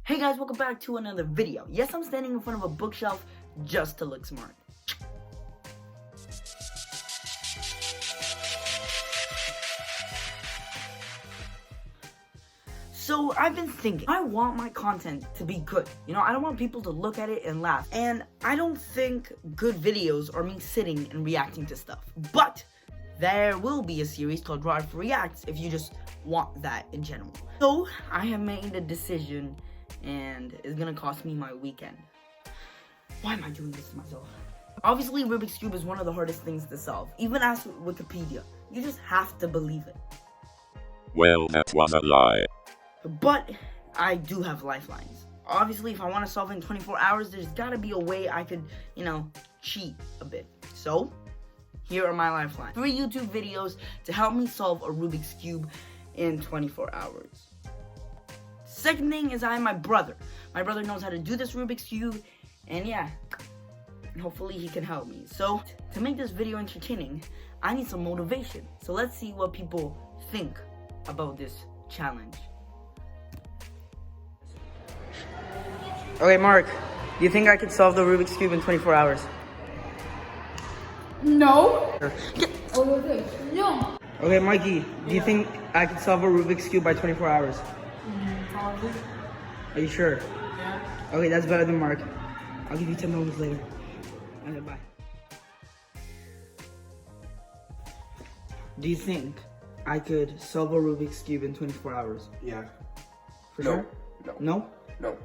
Hey guys, welcome back to another video. Yes, I'm standing in front of a bookshelf just to look smart. So I've been thinking, I want my content to be good. You know, I don't want people to look at it and laugh. And I don't think good videos are me sitting and reacting to stuff. But there will be a series called Rod Reacts if you just want that in general. So I have made a decision and it's gonna cost me my weekend. Why am I doing this to myself? Obviously, Rubik's Cube is one of the hardest things to solve. Even ask Wikipedia. You just have to believe it. Well, that was a lie. But I do have lifelines. Obviously, if I want to solve it in 24 hours, there's gotta be a way I could, cheat a bit. So, here are my lifelines. 3 YouTube videos to help me solve a Rubik's Cube in 24 hours. Second thing is I have my brother. My brother knows how to do this Rubik's Cube, and yeah, hopefully he can help me. So, to make this video entertaining, I need some motivation. So let's see what people think about this challenge. Okay, Mark, do you think I could solve the Rubik's Cube in 24 hours? No. Yeah. No. Okay, Mikey, do you think I could solve a Rubik's Cube by 24 hours? Probably. Are you sure? Yeah. Okay, that's better than Mark. I'll give you 10 moments later. Okay, bye. Do you think I could solve a Rubik's Cube in 24 hours? Yeah. For No. sure? No. No? No.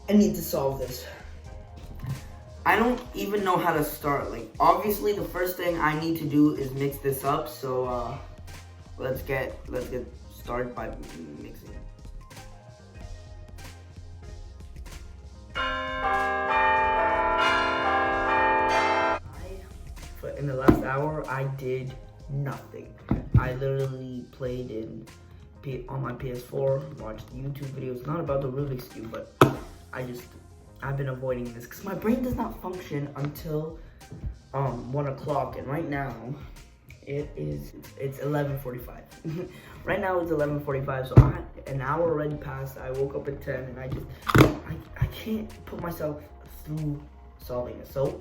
I need to solve this. I don't even know how to start. Like, obviously, the first thing I need to do is mix this up. So, let's get started by mixing. In the last hour, I did nothing. I literally played on my PS4, watched YouTube videos, not about the Rubik's Cube, but I've been avoiding this because my brain does not function until 1 o'clock, and right now it's 11:45. Right now it's 11:45, so an hour already passed. I woke up at 10, and I can't put myself through solving it. So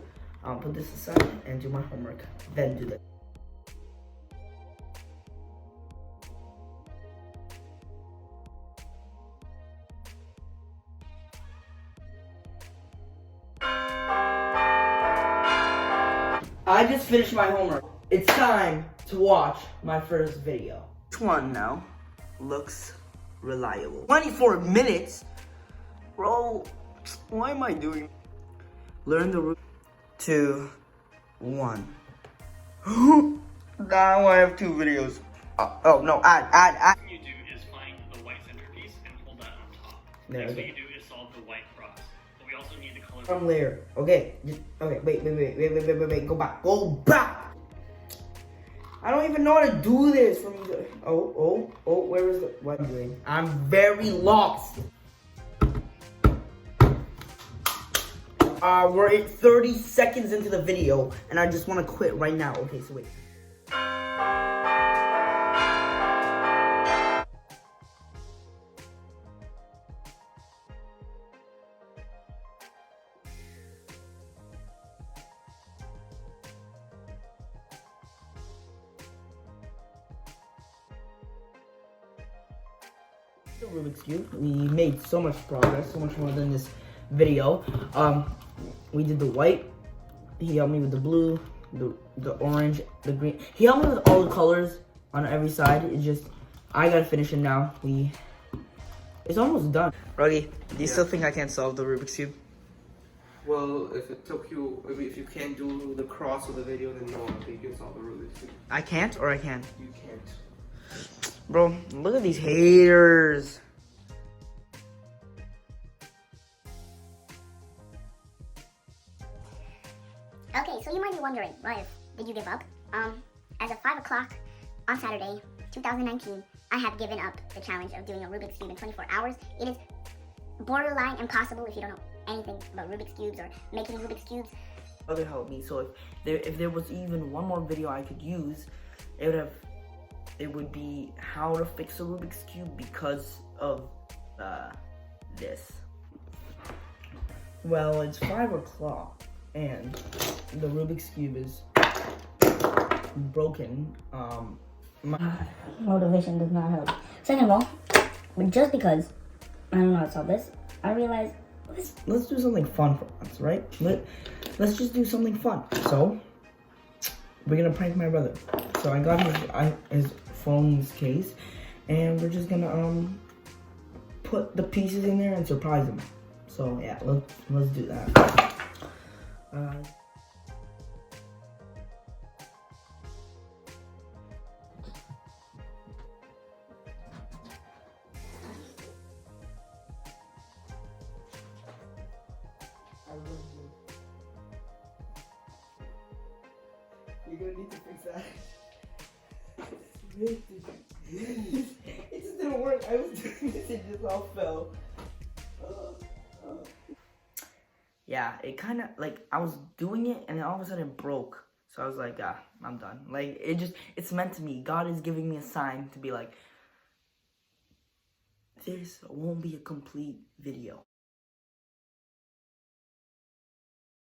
put this aside and do my homework, then do that. I just finished my homework. It's time to watch my first video. Which one now looks reliable? 24 minutes? Bro, why am I doing? Learn the root. 2, 1. Now I have 2 videos. Oh no, add. What you do is find the white centerpiece and hold that on top. Next, what you do is solve the white cross. But we also need the color. From layer. Okay. Okay. Wait. Go back. I don't even know how to do this. Oh. Where is the? What am I doing? I'm very lost. We're at 30 seconds into the video, and I just want to quit right now. Okay, so wait. The Rubik's Cube. We made so much progress, so much more than this video. We did the white. He helped me with the blue, the orange, the green. He helped me with all the colors on every side. It's just I gotta finish it now. It's almost done. Ruggy, do you still think I can't solve the Rubik's Cube? Well, if it took you, if you can't do the cross of the video, then no, I think you can solve the Rubik's Cube. I can't, or I can? You can't. Bro, look at these haters. Okay, so you might be wondering, Raif, did you give up? As of 5 o'clock on Saturday, 2019, I have given up the challenge of doing a Rubik's Cube in 24 hours. It is borderline impossible if you don't know anything about Rubik's Cubes or making Rubik's Cubes. brother helped me. So if there was even one more video I could use, it would be how to fix a Rubik's Cube because of this. Well, it's 5 o'clock and the Rubik's Cube is broken. Motivation does not help. Second of all, just because I don't know how to solve this, I realized let's do something fun for once, right? Let's just do something fun. So we're gonna prank my brother. So I got his phone's case, and we're just gonna put the pieces in there and surprise him. So yeah, let's do that. You're gonna need to fix that. It just didn't work. I was doing this, it just all fell. Yeah, it kind of, like, I was doing it and then all of a sudden it broke. So I was like, I'm done. Like, it's meant to me. God is giving me a sign to be like, this won't be a complete video.